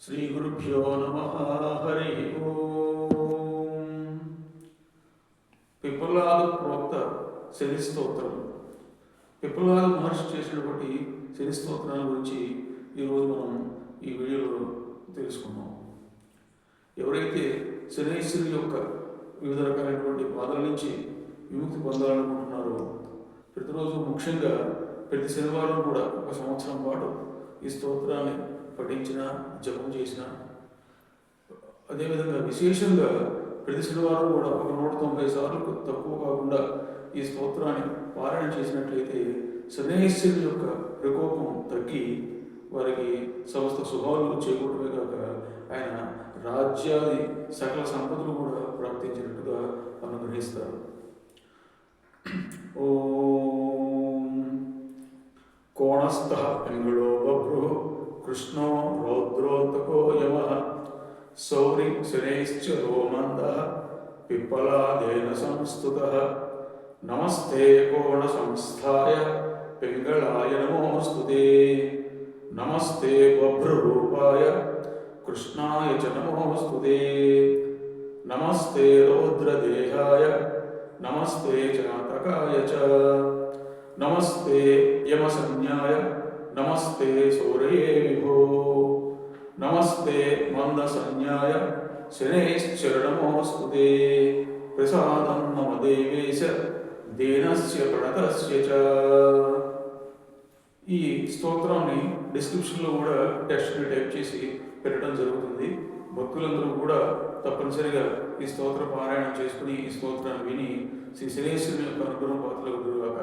శ్రీగురుభ్యో నమః. హరి ఓం. పిప్పలాద ప్రోక్త శని స్తోత్రం. పిప్పలాద మహర్షి చేసినటువంటి శని స్తోత్రాల గురించి ఈరోజు మనం ఈ వీడియోలో తెలుసుకున్నాం. ఎవరైతే శనీశ్వరుని యొక్క వివిధ రకాలైనటువంటి బాధల నుంచి విముక్తి పొందాలనుకుంటున్నారో ప్రతిరోజు ముఖ్యంగా ప్రతి శనివారం కూడా ఒక సంవత్సరం పాటు ఈ స్తోత్రాన్ని పఠించిన, జపం చేసిన, అదేవిధంగా విశేషంగా ప్రతి శనివారం కూడా ఒక 190 సార్లు తక్కువ కాకుండా ఈ స్తోత్రాన్ని పారాయణ చేసినట్లయితే శనీశ్వరుని యొక్క ప్రకోపం తగ్గి వారికి సమస్త శుభాలు చేకూడమే కాక ఆయన రాజ్యాది సకల సంపదలు కూడా ప్రాప్తించినట్టుగా అనుగ్రహిస్తారు. ఓం కోణస్థః పింగళో బభ్రు కృష్ణో రౌద్రోత్తకో యమః సౌరి శనైశ్చ రోమందః పిప్పలాదేన సంస్తుతః నమస్తే కోణ సంస్థాయ పింగళాయ నమోస్తుతే నమస్తే బభ్రరూపాయ కృష్ణాయ చ నమోస్తుతే నమస్తే రౌద్రదేహాయ నమస్తే చాతకాయ చ నమస్తే యమసంజ్ఞాయ నమస్తే సూర్యే విభో నమస్తే మందసంజ్ఞాయ శనైశ్చరణమోస్తుతే ప్రసాదం మమ దేవేశ దీనస్య ప్రణతస్య చ. ఈ స్తోత్రాన్ని డిస్క్రిప్షన్లో కూడా టెక్స్ట్ని టైప్ చేసి పెట్టడం జరుగుతుంది. భక్తులందరూ కూడా తప్పనిసరిగా ఈ స్తోత్ర పారాయణం చేసుకుని ఈ స్తోత్రాన్ని విని శ్రీ శనీశ్వరుని యొక్క అనుగ్రహం పాత్రలు గురుగాక.